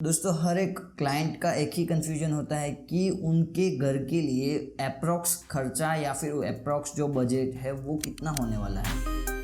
दोस्तों हर एक क्लाइंट का एक ही कन्फ्यूजन होता है कि उनके घर के लिए अप्रॉक्स खर्चा या फिर अप्रॉक्स जो बजट है वो कितना होने वाला है।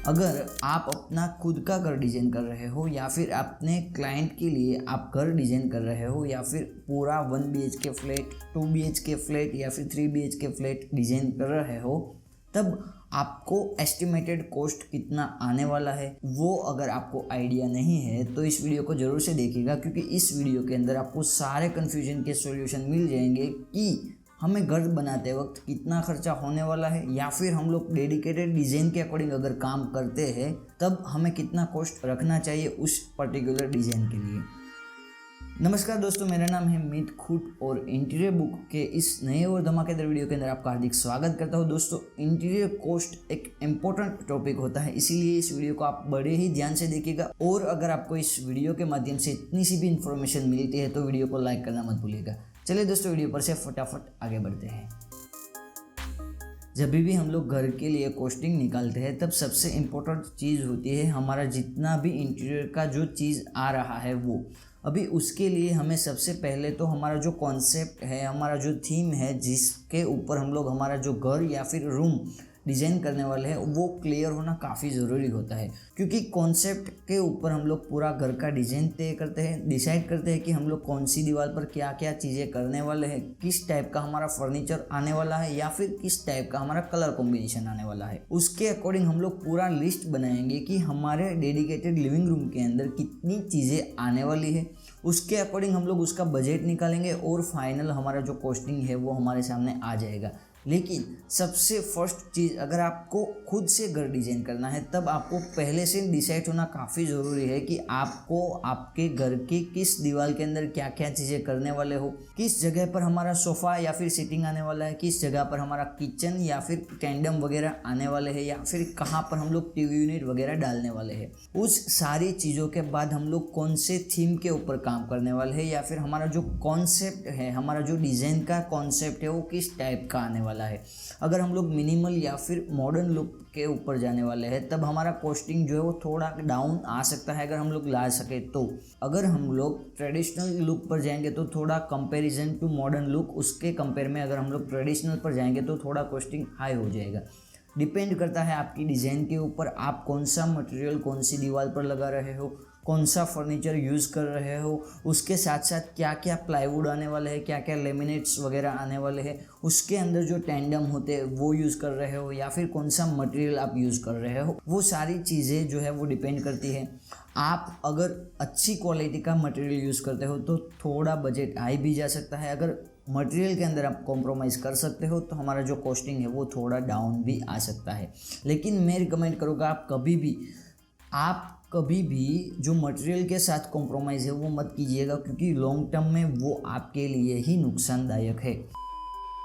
अगर आप अपना खुद का घर डिज़ाइन कर रहे हो या फिर अपने क्लाइंट के लिए आप घर डिज़ाइन कर रहे हो या फिर पूरा 1 BHK फ्लैट 2 BHK फ्लैट या फिर 3 BHK फ्लैट डिज़ाइन कर रहे हो, तब आपको एस्टिमेटेड कॉस्ट कितना आने वाला है वो अगर आपको आइडिया नहीं है तो इस वीडियो को ज़रूर से देखिएगा, क्योंकि इस वीडियो के अंदर आपको सारे कन्फ्यूजन के सॉल्यूशन मिल जाएंगे कि हमें घर बनाते वक्त कितना खर्चा होने वाला है या फिर हम लोग डेडिकेटेड डिज़ाइन के अकॉर्डिंग अगर काम करते हैं तब हमें कितना कॉस्ट रखना चाहिए उस पर्टिकुलर डिज़ाइन के लिए। नमस्कार दोस्तों, मेरा नाम है मीत खूट और इंटीरियर बुक के इस नए और धमाकेदार वीडियो के अंदर आपका हार्दिक स्वागत करता हूं। दोस्तों, इंटीरियर कॉस्ट एक इम्पोर्टेंट टॉपिक होता है, इसीलिए इस वीडियो को आप बड़े ही ध्यान से देखिएगा। और अगर आपको इस वीडियो के माध्यम से इतनी सी भी इंफॉर्मेशन मिलती है तो वीडियो को लाइक करना मत भूलिएगा। चलिए दोस्तों, वीडियो पर से फटाफट आगे बढ़ते हैं। जब भी हम लोग घर के लिए कॉस्टिंग निकालते हैं तब सबसे इम्पोर्टेंट चीज़ होती है हमारा जितना भी इंटीरियर का जो चीज़ आ रहा है वो। अभी उसके लिए हमें सबसे पहले तो हमारा जो कॉन्सेप्ट है, हमारा जो थीम है जिसके ऊपर हम लोग हमारा जो घर या फिर रूम डिज़ाइन करने वाले हैं वो क्लियर होना काफ़ी ज़रूरी होता है, क्योंकि कॉन्सेप्ट के ऊपर हम लोग पूरा घर का डिज़ाइन तय करते हैं, डिसाइड करते हैं कि हम लोग कौन सी दीवार पर क्या क्या चीज़ें करने वाले हैं, किस टाइप का हमारा फर्नीचर आने वाला है या फिर किस टाइप का हमारा कलर कॉम्बिनेशन आने वाला है। उसके अकॉर्डिंग हम लोग पूरा लिस्ट बनाएंगे कि हमारे डेडिकेटेड लिविंग रूम के अंदर कितनी चीज़ें आने वाली है। उसके अकॉर्डिंग हम लोग उसका बजट निकालेंगे और फाइनल हमारा जो कॉस्टिंग है वो हमारे सामने आ जाएगा। लेकिन सबसे फर्स्ट चीज़, अगर आपको खुद से घर डिज़ाइन करना है तब आपको पहले से डिसाइड होना काफ़ी ज़रूरी है कि आपको आपके घर की किस दीवार के अंदर क्या क्या चीज़ें करने वाले हो, किस जगह पर हमारा सोफ़ा या फिर सीटिंग आने वाला है, किस जगह पर हमारा किचन या फिर टेंडम वगैरह आने वाले हैं या फिर कहाँ पर हम लोग टीवी यूनिट वगैरह डालने वाले हैं। उस सारी चीज़ों के बाद हम लोग कौन से थीम के ऊपर काम करने वाले हैं या फिर हमारा जो कॉन्सेप्ट है, हमारा जो डिज़ाइन का कॉन्सेप्ट है वो किस टाइप का आने वाला है। अगर हम लोग मिनिमल या फिर मॉडर्न लुक के ऊपर जाने वाले हैं तब हमारा कॉस्टिंग जो है वो थोड़ा डाउन आ सकता है अगर हम लोग ला सके तो। अगर हम लोग ट्रेडिशनल लुक पर जाएंगे तो थोड़ा कंपैरिजन टू मॉडर्न लुक, उसके कंपेयर में अगर हम लोग ट्रेडिशनल पर जाएंगे तो थोड़ा कॉस्टिंग हाई हो जाएगा। डिपेंड करता है आपकी डिज़ाइन के ऊपर, आप कौन सा मटेरियल कौन सी दीवार पर लगा रहे हो, कौन सा फर्नीचर यूज़ कर रहे हो, उसके साथ साथ क्या क्या प्लाईवुड आने वाले हैं, क्या क्या लेमिनेट्स वगैरह आने वाले हैं, उसके अंदर जो टेंडम होते हैं वो यूज़ कर रहे हो या फिर कौन सा मटेरियल आप यूज़ कर रहे हो, वो सारी चीज़ें जो है वो डिपेंड करती है। आप अगर अच्छी क्वालिटी का मटेरियल यूज़ करते हो तो थोड़ा बजट हाई भी जा सकता है। अगर मटेरियल के अंदर आप कॉम्प्रोमाइज़ कर सकते हो तो हमारा जो कॉस्टिंग है वो थोड़ा डाउन भी आ सकता है। लेकिन मैं रिकमेंड करूँगा आप कभी भी जो मटेरियल के साथ कॉम्प्रोमाइज़ है वो मत कीजिएगा, क्योंकि लॉन्ग टर्म में वो आपके लिए ही नुकसानदायक है।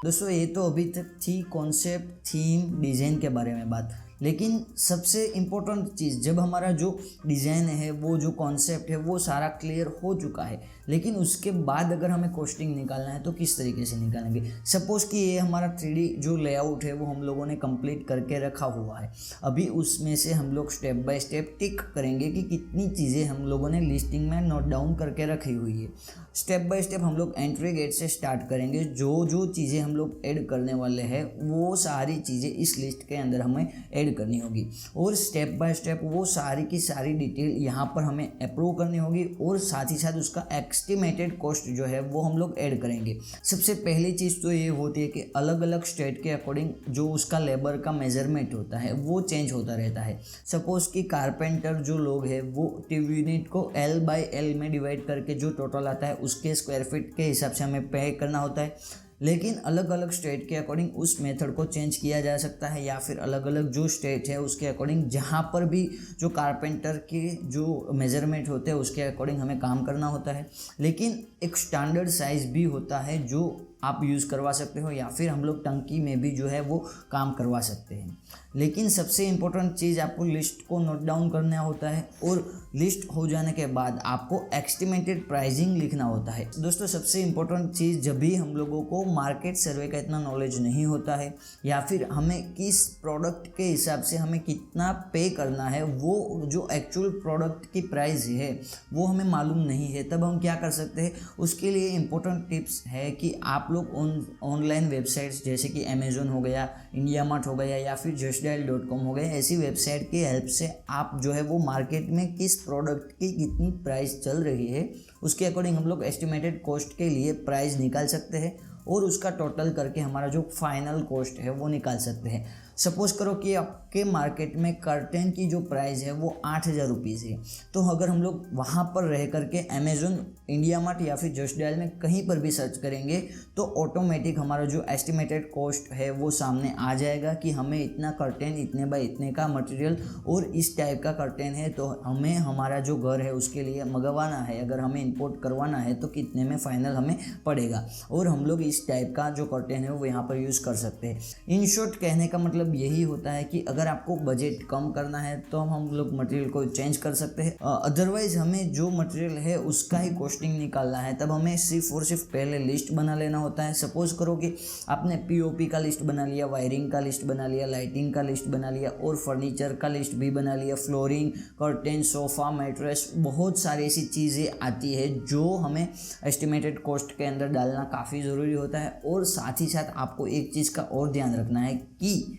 दोस्तों, ये तो अभी तक थी कॉन्सेप्ट, थीम, डिज़ाइन के बारे में बात। लेकिन सबसे इम्पोर्टेंट चीज़, जब हमारा जो डिज़ाइन है वो जो कॉन्सेप्ट है वो सारा क्लियर हो चुका है, लेकिन उसके बाद अगर हमें कॉस्टिंग निकालना है तो किस तरीके से निकालेंगे। सपोज़ कि ये हमारा 3D जो लेआउट है वो हम लोगों ने कंप्लीट करके रखा हुआ है। अभी उसमें से हम लोग स्टेप बाय स्टेप टिक करेंगे कि कितनी चीज़ें हम लोगों ने लिस्टिंग में नोट डाउन करके रखी हुई है। स्टेप बाय स्टेप हम लोग एंट्री गेट से स्टार्ट करेंगे। जो चीज़ें हम लोग ऐड करने वाले हैं वो सारी चीज़ें इस लिस्ट के अंदर हमें ऐड करनी होगी और स्टेप बाय स्टेप वो सारी की सारी डिटेल यहाँ पर हमें अप्रूव करनी होगी और साथ ही साथ उसका एस्टिमेटेड कॉस्ट जो है वो हम लोग ऐड करेंगे। सबसे पहली चीज़ तो ये होती है कि अलग अलग स्टेट के अकॉर्डिंग जो उसका लेबर का मेजरमेंट होता है वो चेंज होता रहता है। सपोज़ कि कारपेंटर जो लोग हैं वो टीवी यूनिट को L/L में डिवाइड करके जो टोटल आता है उसके स्क्वायर फीट के हिसाब से हमें पे करना होता है। लेकिन अलग अलग स्टेट के अकॉर्डिंग उस मेथड को चेंज किया जा सकता है या फिर अलग अलग जो स्टेट है उसके अकॉर्डिंग जहाँ पर भी जो कारपेंटर के जो मेजरमेंट होते हैं उसके अकॉर्डिंग हमें काम करना होता है। लेकिन एक स्टैंडर्ड साइज़ भी होता है जो आप यूज़ करवा सकते हो या फिर हम लोग टंकी में भी जो है वो काम करवा सकते हैं। लेकिन सबसे इम्पोर्टेंट चीज़ आपको लिस्ट को नोट डाउन करना होता है और लिस्ट हो जाने के बाद आपको एस्टिमेटेड प्राइसिंग लिखना होता है। दोस्तों सबसे इम्पोर्टेंट चीज़, जब भी हम लोगों को मार्केट सर्वे का इतना नॉलेज नहीं होता है या फिर हमें किस प्रोडक्ट के हिसाब से हमें कितना पे करना है, वो जो एक्चुअल प्रोडक्ट की प्राइस है वो हमें मालूम नहीं है, तब हम क्या कर सकते हैं, उसके लिए इम्पोर्टेंट टिप्स है कि आप लोग ऑनलाइन वेबसाइट्स जैसे कि अमेज़न हो गया, इंडिया मार्ट हो गया या फिर justdial.com हो गया, ऐसी वेबसाइट की हेल्प से आप जो है वो मार्केट में किस प्रोडक्ट की कितनी प्राइस चल रही है उसके अकॉर्डिंग हम लोग एस्टिमेटेड कॉस्ट के लिए प्राइस निकाल सकते हैं और उसका टोटल करके हमारा जो फाइनल कॉस्ट है वो निकाल सकते हैं। सपोज़ करो कि आपके मार्केट में कर्टेन की जो प्राइस है वो 8,000 रुपीज़ है, तो अगर हम लोग वहाँ पर रह करके अमेज़न, इंडिया मार्ट या फिर जस्ट डायल में कहीं पर भी सर्च करेंगे तो ऑटोमेटिक हमारा जो एस्टिमेटेड कॉस्ट है वो सामने आ जाएगा कि हमें इतना कर्टेन, इतने बाय इतने का मटेरियल और इस टाइप का कर्टेन है, तो हमें हमारा जो घर है उसके लिए मंगवाना है, अगर हमें इंपोर्ट करवाना है तो कितने में फाइनल हमें पड़ेगा और हम लोग इस टाइप का जो कर्टेन है वो यहाँ पर यूज़ कर सकते हैं। इन शॉर्ट कहने का मतलब यही होता है कि अगर आपको बजट कम करना है तो हम लोग मटेरियल को चेंज कर सकते हैं, अदरवाइज हमें जो मटेरियल है उसका ही कॉस्टिंग निकालना है, तब हमें सिर्फ और सिर्फ पहले लिस्ट बना लेना होता है। सपोज करो कि आपने पीओपी का लिस्ट बना लिया, वायरिंग का लिस्ट बना लिया, लाइटिंग का लिस्ट बना लिया और फर्नीचर का लिस्ट भी बना लिया, फ्लोरिंग, कर्टेन, सोफ़ा, मैट्रेस, बहुत सारी ऐसी चीज़ें आती है जो हमें एस्टिमेटेड कॉस्ट के अंदर डालना काफ़ी ज़रूरी होता है। और साथ ही साथ आपको एक चीज़ का और ध्यान रखना है कि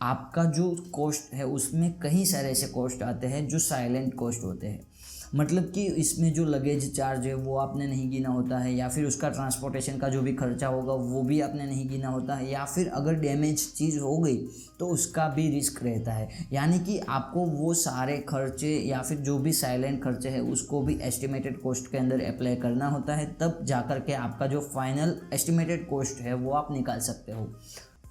आपका जो कॉस्ट है उसमें कई सारे ऐसे कॉस्ट आते हैं जो साइलेंट कॉस्ट होते हैं, मतलब कि इसमें जो लगेज चार्ज है वो आपने नहीं गिना होता है या फिर उसका ट्रांसपोर्टेशन का जो भी खर्चा होगा वो भी आपने नहीं गिना होता है, या फिर अगर डैमेज चीज़ हो गई तो उसका भी रिस्क रहता है। यानी कि आपको वो सारे खर्चे या फिर जो भी साइलेंट खर्चे हैं उसको भी एस्टिमेटेड कॉस्ट के अंदर अप्लाई करना होता है, तब जाकर के आपका जो फाइनल एस्टिमेटेड कॉस्ट है वो आप निकाल सकते हो।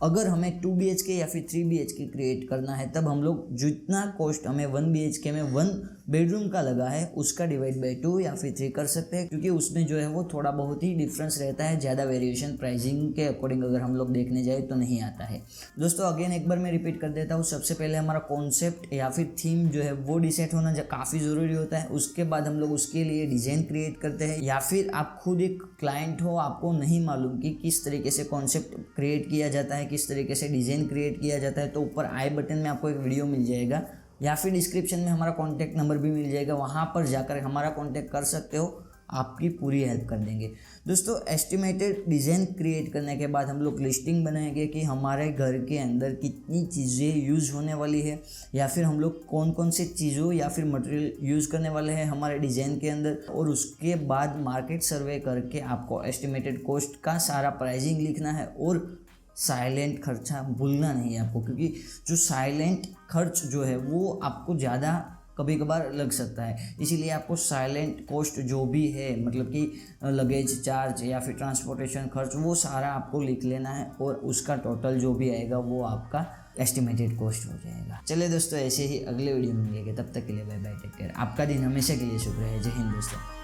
अगर हमें 2 BHK या फिर 3 BHK क्रिएट करना है तब हम लोग जितना कॉस्ट हमें 1 BHK में 1 बेडरूम का लगा है उसका डिवाइड बाई 2 या फिर 3 कर सकते हैं, क्योंकि उसमें जो है वो थोड़ा बहुत ही डिफरेंस रहता है, ज़्यादा वेरिएशन प्राइसिंग के अकॉर्डिंग अगर हम लोग देखने जाए तो नहीं आता है। दोस्तों अगेन एक बार मैं रिपीट कर देता हूँ, सबसे पहले हमारा कॉन्सेप्ट या फिर थीम जो है वो डिसाइड होना काफ़ी ज़रूरी होता है। उसके बाद हम लोग उसके लिए डिज़ाइन क्रिएट करते हैं, या फिर आप खुद एक क्लाइंट हो, आपको नहीं मालूम कि किस तरीके से कॉन्सेप्ट क्रिएट किया जाता है, किस तरीके से डिज़ाइन क्रिएट किया जाता है, तो ऊपर आई बटन में आपको एक वीडियो मिल जाएगा या फिर डिस्क्रिप्शन में हमारा कॉन्टैक्ट नंबर भी मिल जाएगा, वहाँ पर जाकर हमारा कॉन्टैक्ट कर सकते हो, आपकी पूरी हेल्प कर देंगे। दोस्तों एस्टिमेटेड डिज़ाइन क्रिएट करने के बाद हम लोग लिस्टिंग बनाएंगे कि हमारे घर के अंदर कितनी चीज़ें यूज़ होने वाली है, या फिर हम लोग कौन कौन से चीज़ों या फिर मटेरियल यूज़ करने वाले हैं हमारे डिज़ाइन के अंदर, और उसके बाद मार्केट सर्वे करके आपको एस्टिमेटेड कॉस्ट का सारा प्राइसिंग लिखना है। और साइलेंट खर्चा भूलना नहीं है आपको, क्योंकि जो साइलेंट खर्च जो है वो आपको ज़्यादा कभी कभार लग सकता है, इसीलिए आपको साइलेंट कॉस्ट जो भी है, मतलब कि लगेज चार्ज या फिर ट्रांसपोर्टेशन खर्च, वो सारा आपको लिख लेना है और उसका टोटल जो भी आएगा वो आपका एस्टिमेटेड कॉस्ट हो जाएगा। चलिए दोस्तों ऐसे ही अगले वीडियो में मिलेंगे, तब तक के लिए बाय बाय, टेक केयर। आपका दिन हमेशा के लिए शुभ रहे। जय हिंद दोस्तों।